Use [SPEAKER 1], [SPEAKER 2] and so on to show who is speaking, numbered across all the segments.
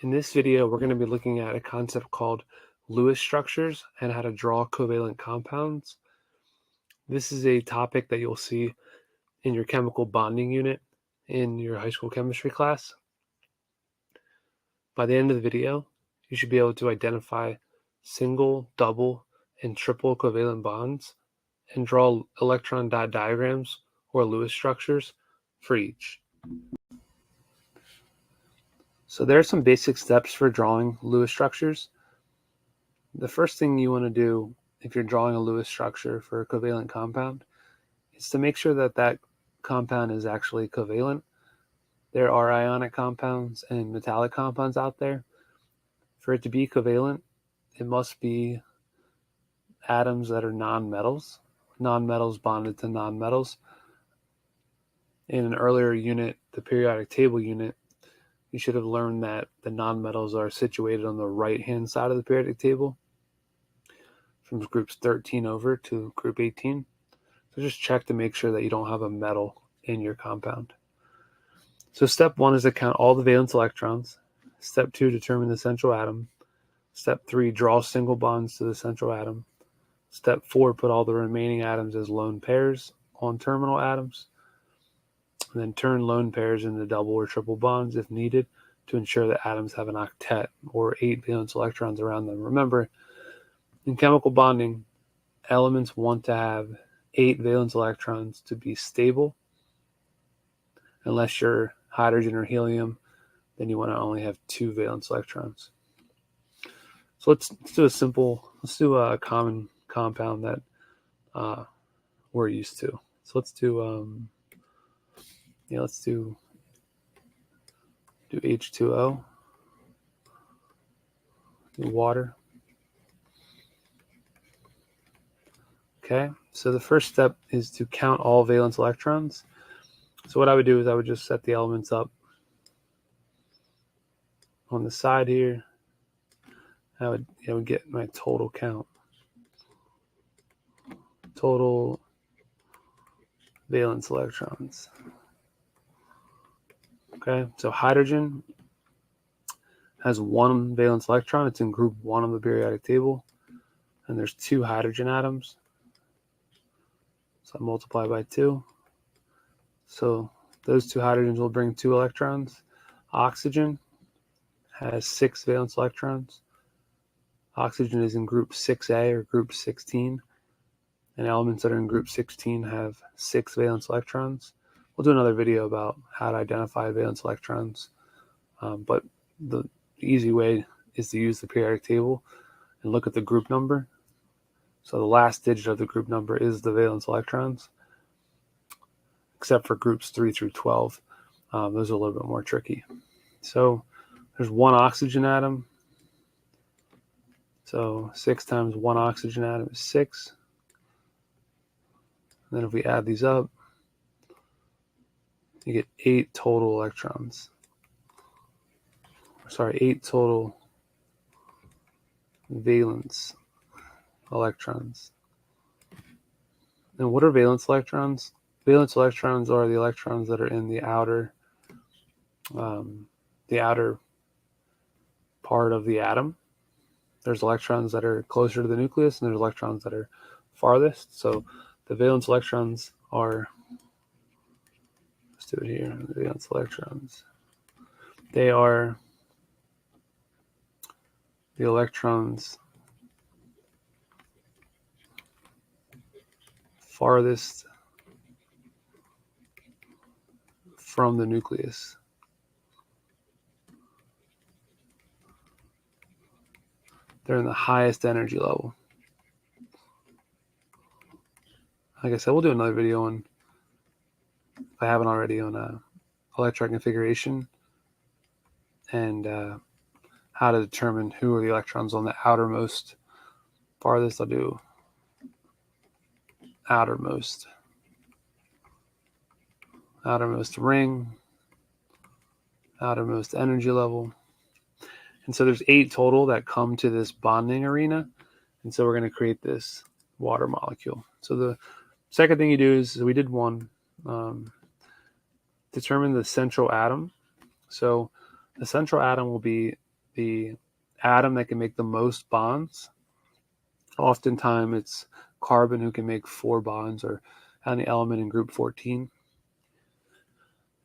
[SPEAKER 1] In this video, we're going to be looking at a concept called Lewis structures and how to draw covalent compounds. This is a topic that you'll see in your chemical bonding unit in your high school chemistry class. By the end of the video, you should be able to identify single, double, and triple covalent bonds and draw electron dot diagrams or Lewis structures for each. So there are some basic steps for drawing Lewis structures. The first thing you want to do if you're drawing a Lewis structure for a covalent compound is to make sure that that compound is actually covalent. There are ionic compounds and metallic compounds out there. For it to be covalent, it must be atoms that are nonmetals bonded to nonmetals. In an earlier unit, the periodic table unit, you should have learned that the nonmetals are situated on the right-hand side of the periodic table from groups 13 over to group 18. So just check to make sure that you don't have a metal in your compound. So step 1 is to count all the valence electrons. Step 2, determine the central atom. Step 3, draw single bonds to the central atom. Step 4, put all the remaining atoms as lone pairs on terminal atoms. And then turn lone pairs into double or triple bonds if needed to ensure that atoms have an octet or 8 valence electrons around them. Remember, in chemical bonding, elements want to have 8 valence electrons to be stable. Unless you're hydrogen or helium, then you want to only have 2 valence electrons. So let's do a common compound that we're used to. So let's do H2O, do water. Okay, so the first step is to count all valence electrons. So what I would do is I would just set the elements up on the side here. I would get my total count. Total valence electrons. Okay, so hydrogen has 1 valence electron. It's in group 1 of the periodic table. And there's 2 hydrogen atoms. So I multiply by 2. So those 2 hydrogens will bring 2 electrons. Oxygen has 6 valence electrons. Oxygen is in group 6A or group 16. And elements that are in group 16 have 6 valence electrons. We'll do another video about how to identify valence electrons. But the easy way is to use the periodic table and look at the group number. So the last digit of the group number is the valence electrons, except for groups 3 through 12. Those are a little bit more tricky. So there's 1 oxygen atom. So 6 times 1 oxygen atom is 6. And then if we add these up, you get 8 total electrons. Sorry, 8 total valence electrons. And what are valence electrons? Valence electrons are the electrons that are in the outer part of the atom. There's electrons that are closer to the nucleus, and there's electrons that are farthest. So the valence electrons are, let's do it here, the valence electrons. They are the electrons farthest from the nucleus. They're in the highest energy level. Like I said, we'll do another video on, if I haven't already, on electron configuration and how to determine who are the electrons on the outermost farthest. I'll do outermost ring, outermost energy level. And so there's 8 total that come to this bonding arena. And so we're going to create this water molecule. So the second thing you do is, we did 1, determine the central atom. So the central atom will be the atom that can make the most bonds. Oftentimes it's carbon who can make 4 bonds, or any element in group 14.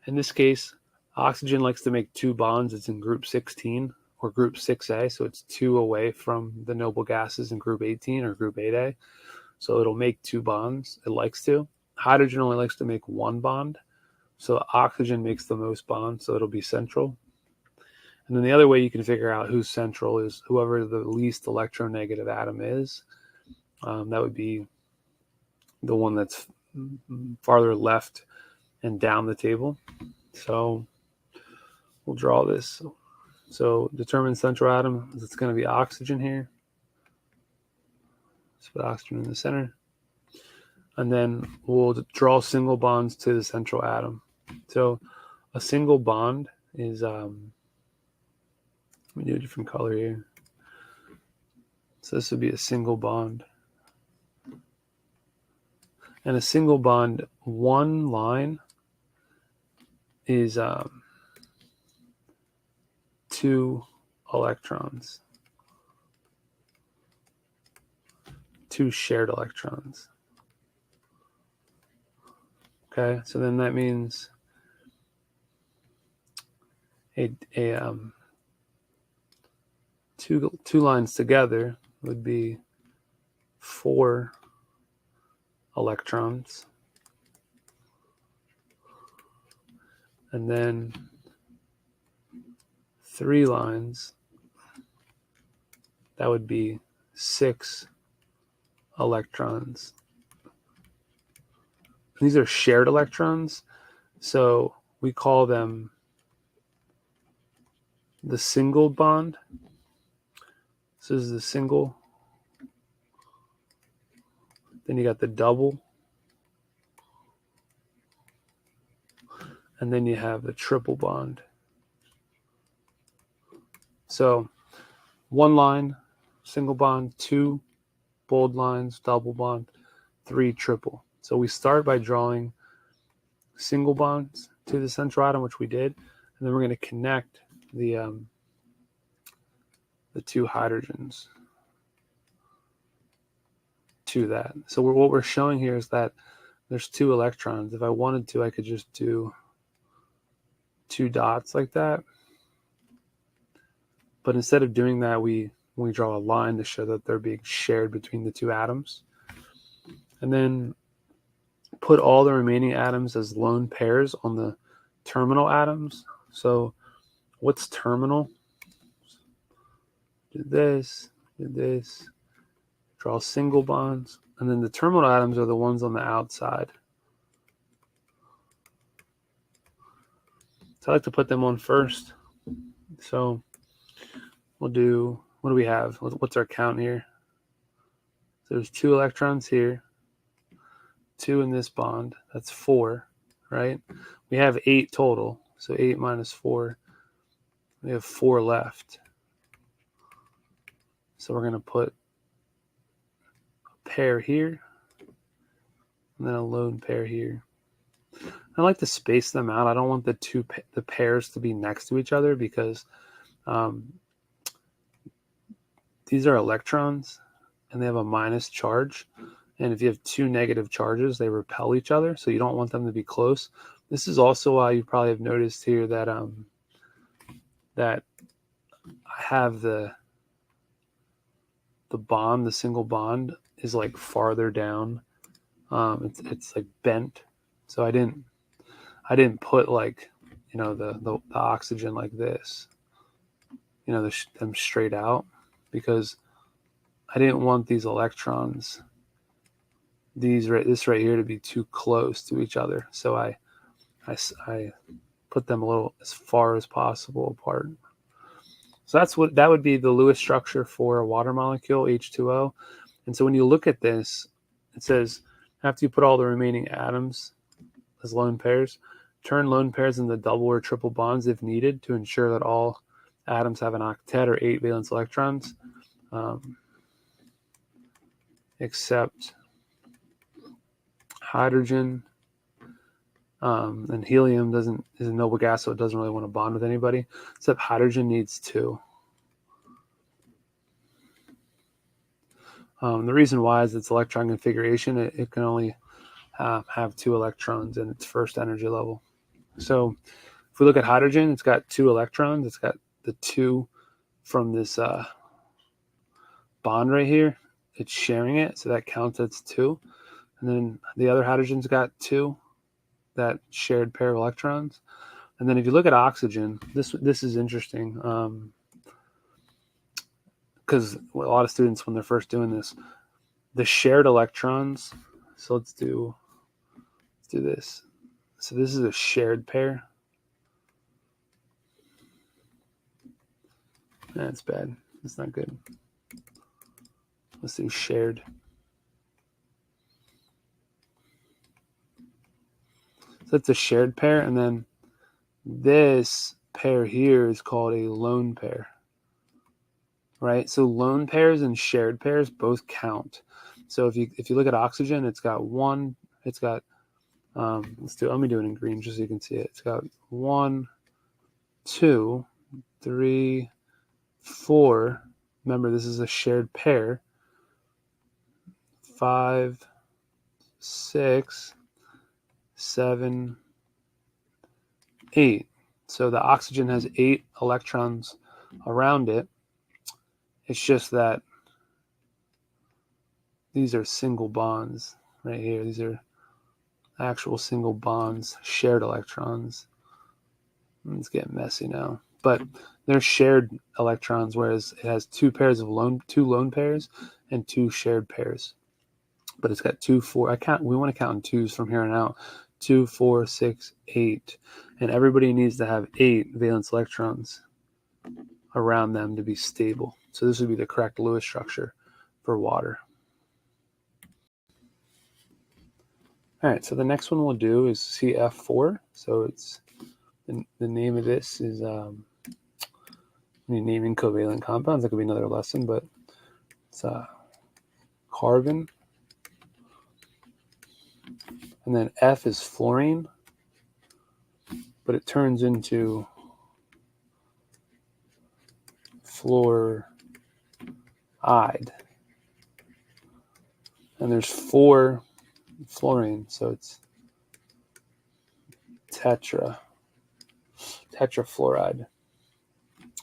[SPEAKER 1] In this case, oxygen likes to make 2 bonds. It's in group 16 or group 6A, so it's 2 away from the noble gases in group 18 or group 8A. So it'll make 2 bonds. It likes to. Hydrogen only likes to make 1 bond. So oxygen makes the most bonds, so it'll be central. And then the other way you can figure out who's central is whoever the least electronegative atom is. That would be the one that's farther left and down the table. So we'll draw this. So determine central atom. It's going to be oxygen here. Let's put oxygen in the center. And then we'll draw single bonds to the central atom. So a single bond is, let me do a different color here. So this would be a single bond. And a single bond, one line is 2 electrons, 2 shared electrons. Okay, so then that means two lines together would be 4 electrons, and then 3 lines, that would be 6 electrons. These are shared electrons, so we call them the single bond. This is the single. Then you got the double. And then you have the triple bond. So 1 line, single bond, 2 bold lines, double bond, 3 triple. So we start by drawing single bonds to the central atom, which we did, and then we're going to connect the 2 hydrogens to that. So what we're showing here is that there's 2 electrons. If I wanted to, I could just do 2 dots like that. But instead of doing that, we draw a line to show that they're being shared between the 2 atoms. And then put all the remaining atoms as lone pairs on the terminal atoms. So what's terminal? Do this, draw single bonds, and then the terminal atoms are the ones on the outside. So I like to put them on first. So we'll do, what do we have? What's our count here? So there's 2 electrons here, 2 in this bond. That's 4, right? We have 8 total. So 8 minus 4, we have 4 left. So we're going to put a pair here, and then a lone pair here. I like to space them out. I don't want the pairs to be next to each other, because these are electrons and they have a minus charge. And if you have 2 negative charges, they repel each other. So you don't want them to be close. This is also why you probably have noticed here that that I have the bond, the single bond is like farther down. It's like bent. So I didn't put, like, you know, the oxygen like this, you know, them straight out, because I didn't want these electrons, this right here, to be too close to each other. So I put them a little as far as possible apart. So that would be the Lewis structure for a water molecule, H2O. And so when you look at this, it says after you put all the remaining atoms as lone pairs, turn lone pairs into double or triple bonds if needed to ensure that all atoms have an octet or 8 valence electrons, except hydrogen. And helium is a noble gas, so it doesn't really want to bond with anybody, except hydrogen needs 2. The reason why is its electron configuration. It can only have 2 electrons in its first energy level. So if we look at hydrogen, it's got 2 electrons. It's got the 2 from this bond right here. It's sharing it, so that counts as 2. And then the other hydrogen's got 2, that shared pair of electrons. And then if you look at oxygen, this is interesting, because a lot of students, when they're first doing this, the shared electrons. So let's do this. So this is a shared pair. That's bad. That's not good. Let's do shared. So that's a shared pair, and then this pair here is called a lone pair, right? So lone pairs and shared pairs both count. So if you look at oxygen, it's got one. It's got let me do it in green just so you can see it. It's got 1, 2, 3, 4. Remember, this is a shared pair. 5, 6, 7, 8. So the oxygen has 8 electrons around it. It's just that these are single bonds right here. These are actual single bonds, shared electrons. It's getting messy now. But they're shared electrons, whereas it has 2 pairs of two lone pairs and 2 shared pairs. But it's got 2, 4. We want to count in twos from here on out. 2, 4, 6, 8. And everybody needs to have 8 valence electrons around them to be stable. So this would be the correct Lewis structure for water. All right, so the next one we'll do is CF4. So it's the name of this is naming covalent compounds. That could be another lesson, but it's carbon. And then F is fluorine, but it turns into fluoride. And there's 4 fluorine, so it's tetrafluoride.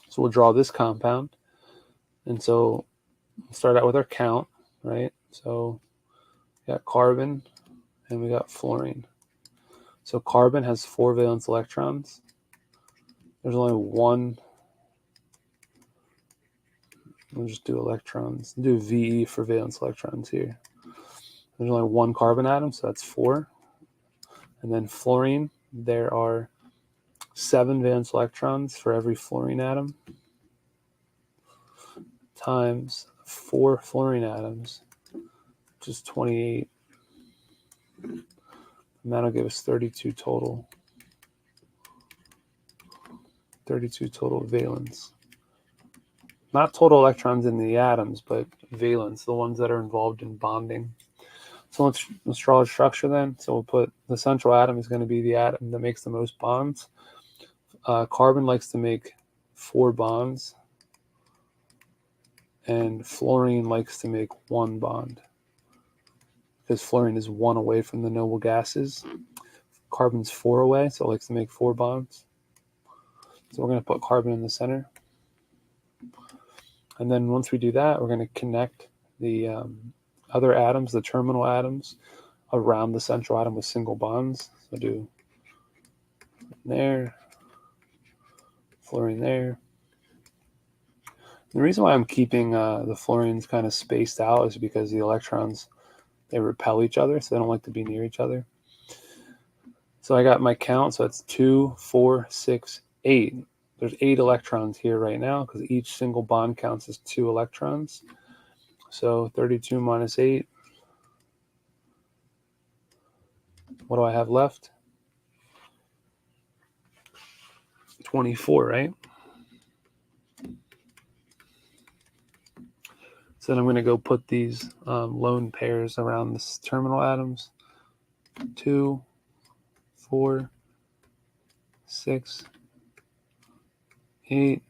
[SPEAKER 1] So we'll draw this compound. And so we'll start out with our count, right? So we got carbon and we got fluorine. So carbon has 4 valence electrons. There's only one. We'll just do electrons. Do VE for valence electrons here. There's only 1 carbon atom, so that's 4. And then fluorine, there are 7 valence electrons for every fluorine atom, times 4 fluorine atoms, which is 28. And that'll give us 32 total. 32 total valence. Not total electrons in the atoms, but valence, the ones that are involved in bonding. So let's draw a structure then. So we'll put the central atom is going to be the atom that makes the most bonds. Carbon likes to make 4 bonds, and fluorine likes to make 1 bond, because fluorine is 1 away from the noble gases. Carbon's 4 away, so it likes to make 4 bonds. So we're going to put carbon in the center. And then once we do that, we're going to connect the other atoms, the terminal atoms, around the central atom with single bonds. So do there, fluorine there. The reason why I'm keeping the fluorines kind of spaced out is because the electrons, they repel each other, so they don't like to be near each other. So I got my count, so it's 2, 4, 6, 8. There's 8 electrons here right now because each single bond counts as 2 electrons. So 32 minus 8. What do I have left? 24, right? So then I'm going to go put these lone pairs around the terminal atoms. 2, 4, 6, 8,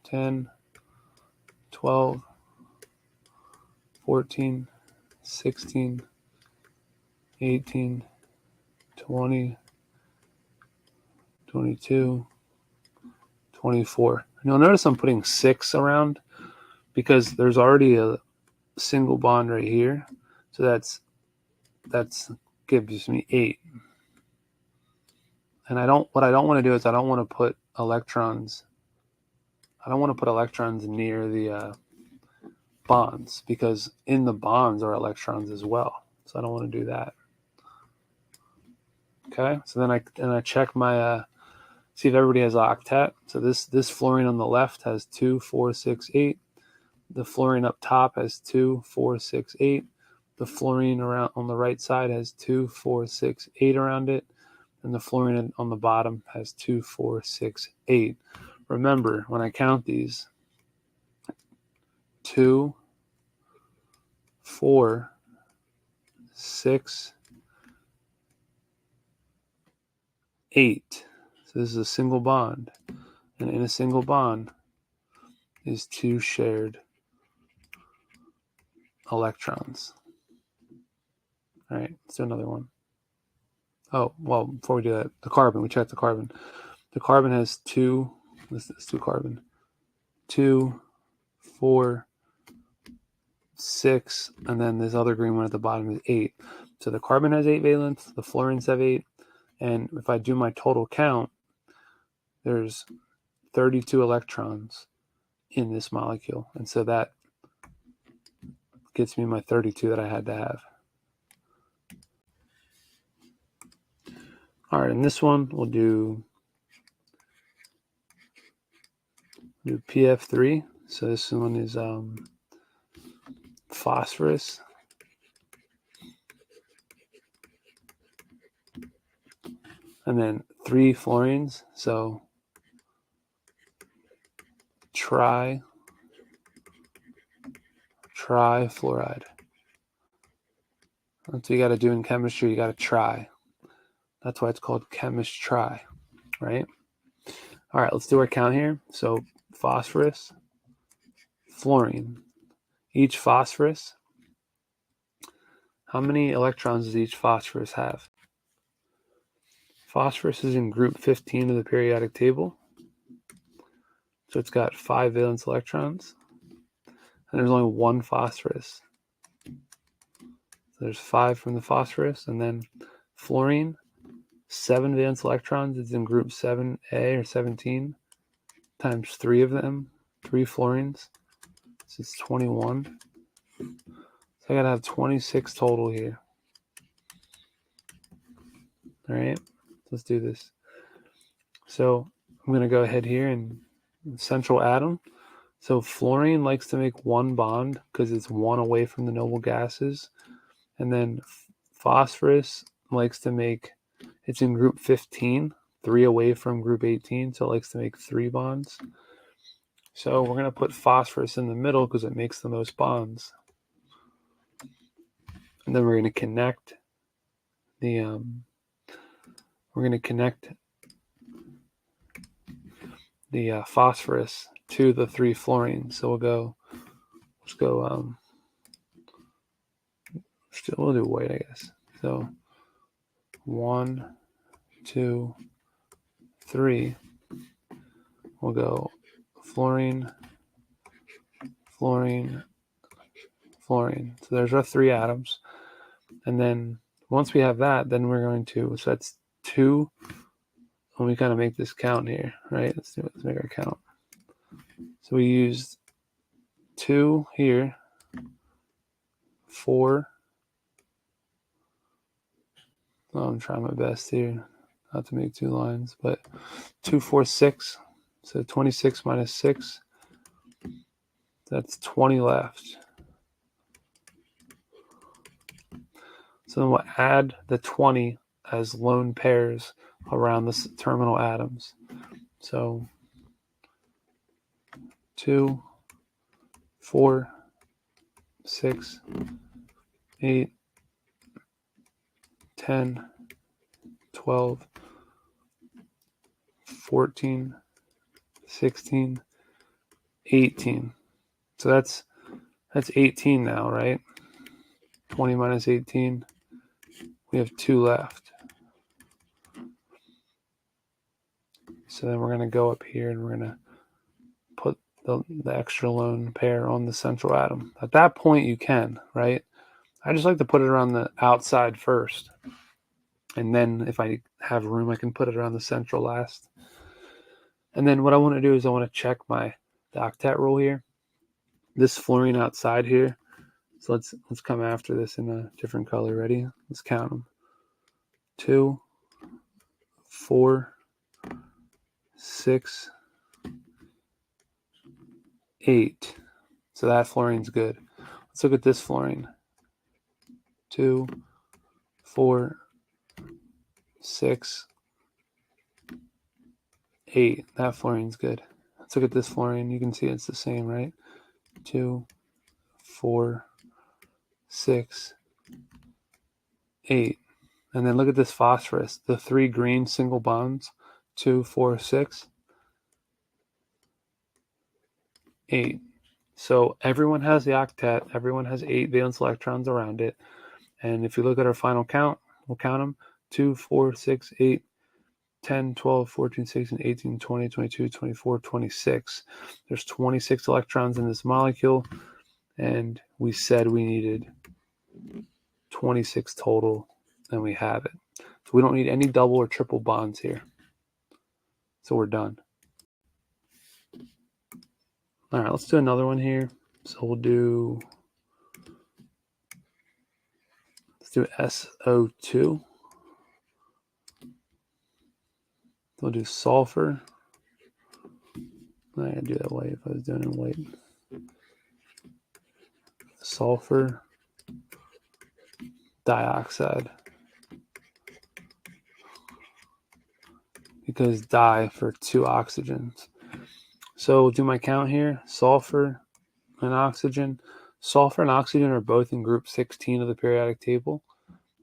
[SPEAKER 1] 10, 12, 14, 16, 18, 20, 22, 24. And you'll notice I'm putting 6 around because there's already a single bond right here. So that's gives me 8. And what I don't want to do is I don't want to put electrons near the bonds, because in the bonds are electrons as well. So I don't want to do that. Okay, so then I check my see if everybody has octet. So this fluorine on the left has 2, 4, 6, 8. The fluorine up top has 2, 4, 6, 8. The fluorine around on the right side has 2, 4, 6, 8 around it. And the fluorine on the bottom has 2, 4, 6, 8. Remember, when I count these, 2, 4, 6, 8. So this is a single bond. And in a single bond is 2 shared electrons. All right, let's do another one. Oh, well, before we do that, the carbon, we checked the carbon. The carbon has 2, let's do carbon. 2, 4, 6, and then this other green one at the bottom is 8. So the carbon has 8 valence, the fluorines have 8, and if I do my total count, there's 32 electrons in this molecule, and so that gets me my 32 that I had to have. All right, in this one, we'll do PF3. So this one is phosphorus. And then 3 fluorines, so trifluoride. That's what you got to do in chemistry. You got to try. That's why it's called chemistry, right? All right, let's do our count here. So phosphorus, fluorine. Each phosphorus, how many electrons does each phosphorus have? Phosphorus is in group 15 of the periodic table. So it's got 5 valence electrons. And there's only 1 phosphorus. So there's 5 from the phosphorus. And then fluorine, 7 valence electrons. It's in group 7A or 17 times 3 of them, 3 fluorines. So it's 21. So I got to have 26 total here. All right, let's do this. So I'm going to go ahead here and central atom. So fluorine likes to make 1 bond because it's 1 away from the noble gases. And then phosphorus likes to make, it's in group 15, 3 away from group 18, so it likes to make 3 bonds. So we're going to put phosphorus in the middle because it makes the most bonds. And then we're going to connect the phosphorus to the 3 fluorines. So we'll do white, I guess. So 1, 2, 3. We'll go fluorine, fluorine, fluorine. So there's our 3 atoms. And then once we have that, then we're going to, so that's 2. When we kind of make this count here, right? Let's make our count. So we used 2 here, 4. Oh, I'm trying my best here not to make 2 lines, but 2, 4, 6. So 26 minus 6, that's 20 left. So then we'll add the 20 as lone pairs around the terminal atoms. So 2, 4, 6, 8, 10, 12, 14, 16, 18. So that's That's 18 now, right? 20 minus 18. We have 2 left. So then we're going to go up here and we're going to put the extra lone pair on the central atom. At that point, you can, right? I just like to put it around the outside first. And then if I have room, I can put it around the central last. And then what I want to do is I want to check the octet rule here. This fluorine outside here. So let's come after this in a different color. Ready? Let's count them. 2, 4, 6, 8. So that fluorine's good. Let's look at this fluorine. 2, 4, 6, 8. That fluorine's good. Let's look at this fluorine. You can see it's the same, right? 2, 4, 6, 8. And then look at this phosphorus. The 3 green single bonds. 2, 4, 6, 8. So everyone has the octet. Everyone has 8 valence electrons around it. And if you look at our final count, we'll count them. 2, 4, 6, 8, 10, 12, 14, 16, 18, 20, 22, 24, 26. There's 26 electrons in this molecule. And we said we needed 26 total, and we have it. So we don't need any double or triple bonds here. So we're done. All right, let's do another one here. So let's do SO2. We'll do sulfur. I gotta do that white if I was doing it white. Sulfur dioxide. Because di for 2 oxygens. So we'll do my count here. Sulfur and oxygen. Sulfur and oxygen are both in group 16 of the periodic table.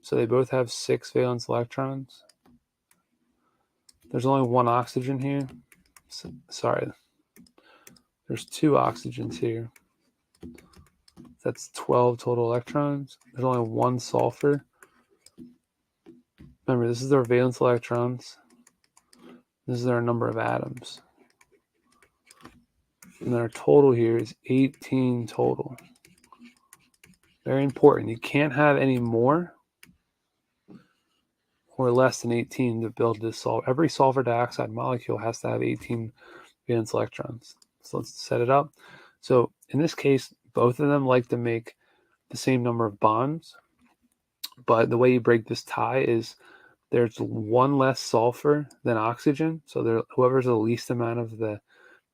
[SPEAKER 1] So they both have 6 valence electrons. There's only 1 oxygen here. So, sorry. There's 2 oxygens here. That's 12 total electrons. There's only 1 sulfur. Remember, this is their valence electrons. This is their number of atoms. And our total here is 18 total. Very important. You can't have any more or less than 18 to build this sulfur. Every sulfur dioxide molecule has to have 18 valence electrons. So let's set it up. So in this case, both of them like to make the same number of bonds. But the way you break this tie is there's 1 less sulfur than oxygen. So whoever's the least amount of the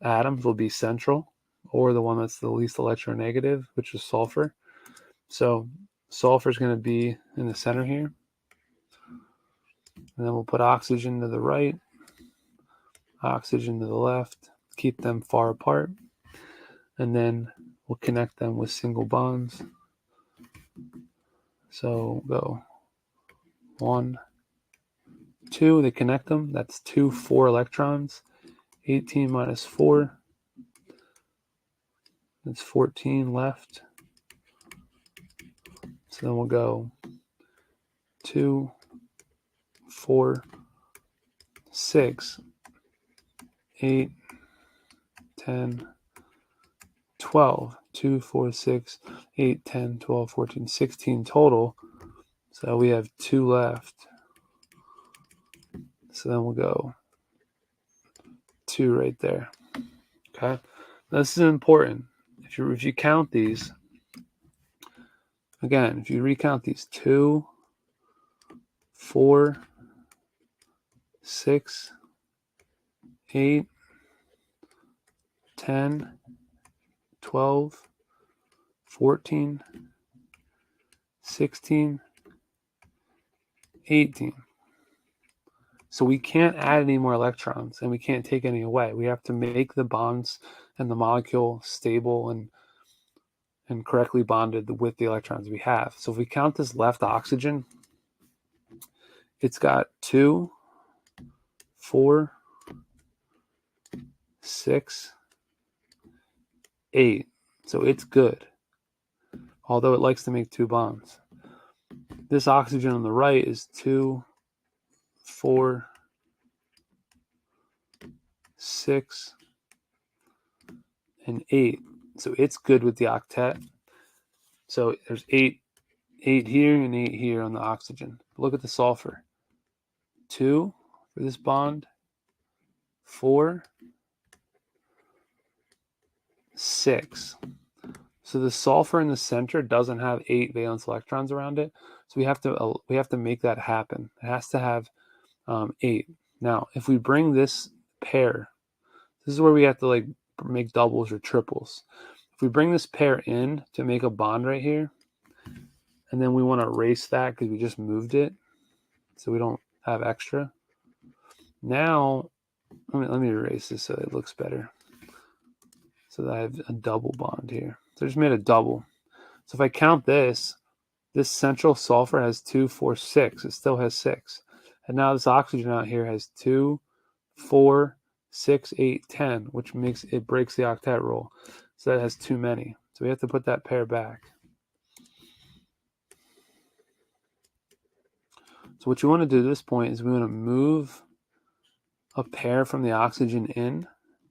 [SPEAKER 1] atoms will be central, or the one that's the least electronegative, which is sulfur. So sulfur is going to be in the center here. And then we'll put oxygen to the right, oxygen to the left, keep them far apart. And then we'll connect them with single bonds. So go 1, 2, they connect them. That's 2, 4 electrons. 18 minus 4. That's 14 left. So then we'll go 2, 4, 6, 8, 10, 12. 2, 4, 6, 8, 10, 12, 14, 16 total. So we have 2 left. So then we'll go 2 right there. Okay. Now this is important. If you count these, again, if you recount these 2, 4, 6, 8, 10, 12, 14, 16, 18. So we can't add any more electrons and we can't take any away. We have to make the bonds and the molecule stable and correctly bonded with the electrons we have. So if we count this left oxygen, it's got 2, 4, 6, 8. So it's good. although it likes to make 2 bonds. This oxygen on the right is 2, 4, 6, and 8. So it's good with the octet. So there's 8 here and 8 here on the oxygen. Look at the sulfur. 2 for this bond, 4, 6. So the sulfur in the center doesn't have 8 valence electrons around it. So we have to make that happen. It has to have 8. Now, if we bring this pair, this is where we have to like make doubles or triples. If we bring this pair in to make a bond right here, and then we want to erase that because we just moved it, so we don't have extra. Now, let me erase this so it looks better. So that I have a double bond here. So I just made a double. So if I count this central sulfur has 2, 4, 6. It still has 6. And now this oxygen out here has 2, 4, 6, 8, 10, which makes it breaks the octet rule. So that has too many. So we have to put that pair back. So what you want to do at this point is we want to move a pair from the oxygen in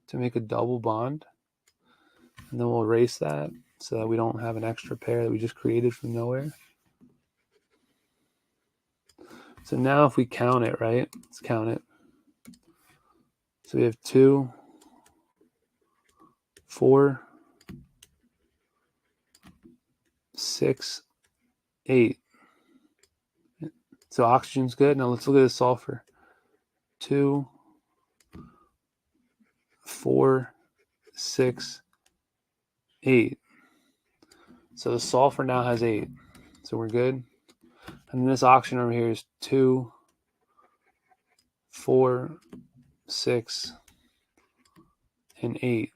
[SPEAKER 1] to make a double bond. And then we'll erase that so that we don't have an extra pair that we just created from nowhere. So now if we count it, right? Let's count it. So we have 2, 4, 6, 8. So oxygen's good. Now let's look at the sulfur. 2, 4, 6, 8. So the sulfur now has 8. So we're good. And then this oxygen over here is 2, 4, 6, and 8.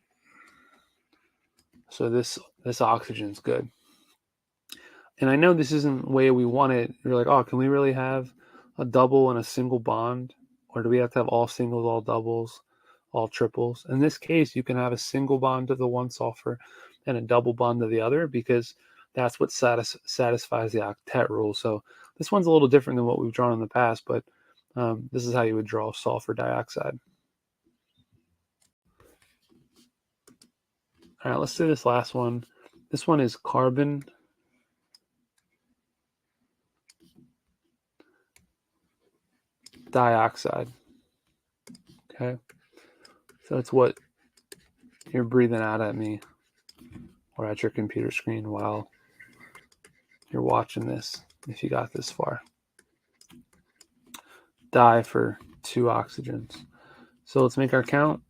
[SPEAKER 1] So this oxygen's good. And I know this isn't the way we want it. You're like, oh, can we really have a double and a single bond? Or do we have to have all singles, all doubles, all triples? In this case, you can have a single bond to the one sulfur and a double bond to the other because that's what satisfies the octet rule. So this one's a little different than what we've drawn in the past, but this is how you would draw sulfur dioxide. All right, let's do this last one. This one is carbon dioxide. Okay, so it's what you're breathing out at me or at your computer screen while you're watching this, if you got this far. Di for 2 oxygens. So let's make our count.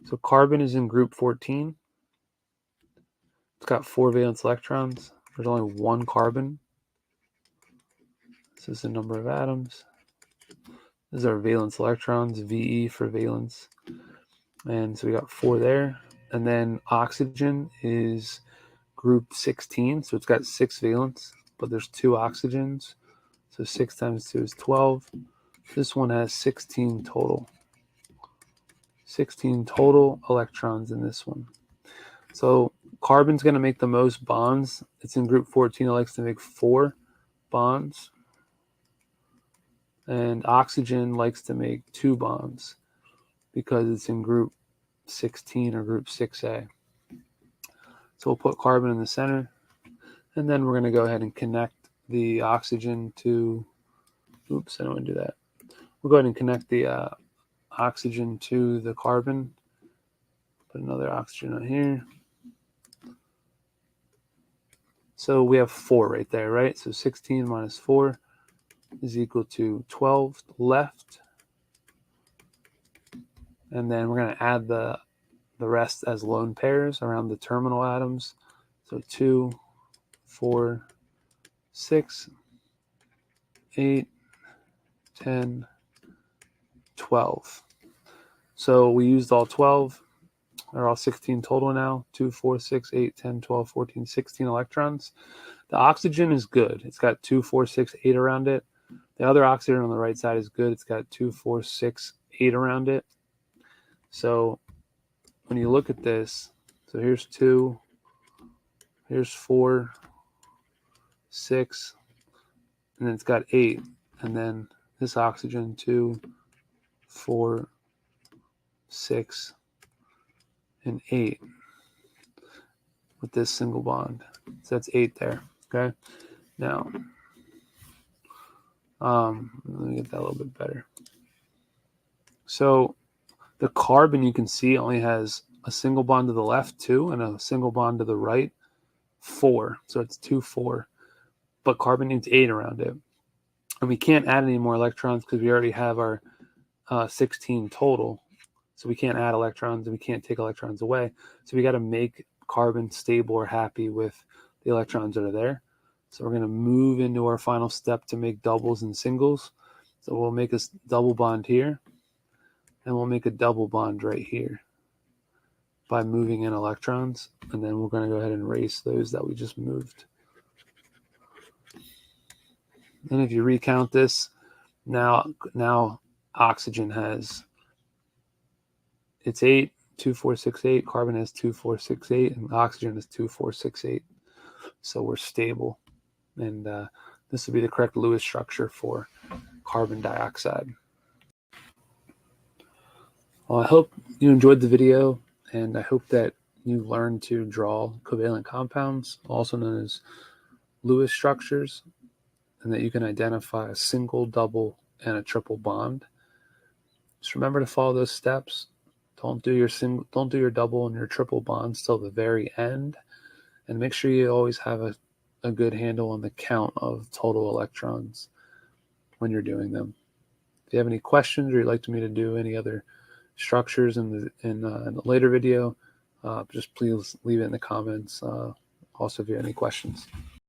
[SPEAKER 1] So carbon is in group 14. It's got 4 valence electrons. There's only 1 carbon. This is the number of atoms. These are valence electrons, VE for valence. And so we got 4 there. And then oxygen is group 16. So it's got 6 valence, but there's 2 oxygens. So 6 times 2 is 12. This one has 16 total. 16 total electrons in this one. So carbon's going to make the most bonds. It's in group 14. It likes to make 4 bonds. And oxygen likes to make 2 bonds because it's in group 16 or group 6A. So we'll put carbon in the center. And then we're going to go ahead and connect the oxygen to, oops, I don't want to do that. We'll go ahead and connect the oxygen to the carbon. Put another oxygen on here. So we have 4 right there, right? So 16 minus 4 is equal to 12 left. And then we're going to add the rest as lone pairs around the terminal atoms. So 2, 4, 6, 8, 10, 12. So we used all 12. They're all 16 total now. 2, 4, 6, 8, 10, 12, 14, 16 electrons. The oxygen is good. It's got 2, 4, 6, 8 around it. The other oxygen on the right side is good. It's got 2, 4, 6, 8 around it. So when you look at this, so here's 2, Here's 4, 6, and then it's got 8, and then this oxygen 2, 4, 6, and 8 with this single bond. So that's 8 there. Okay. Now, let me get that a little bit better. So the carbon, you can see, only has a single bond to the left, 2, and a single bond to the right, 4. So it's 2, 4. But carbon needs 8 around it. And we can't add any more electrons because we already have our 16 total. So we can't add electrons and we can't take electrons away. So we got to make carbon stable or happy with the electrons that are there. So we're going to move into our final step to make doubles and singles. So we'll make a double bond here, and we'll make a double bond right here by moving in electrons. And then we're going to go ahead and erase those that we just moved. And if you recount this, now oxygen has, it's 8, 2, 4, 6, 8. Carbon has 2, 4, 6, 8, and oxygen has 2, 4, 6, 8. So we're stable. And this would be the correct Lewis structure for carbon dioxide. Well, I hope you enjoyed the video, and I hope that you learned to draw covalent compounds, also known as Lewis structures, and that you can identify a single, double, and a triple bond. Just remember to follow those steps. Don't do your double and your triple bonds till the very end, and make sure you always have a good handle on the count of total electrons when you're doing them. If you have any questions or you'd like me to do any other structures in a later video, just please leave it in the comments. Also, if you have any questions.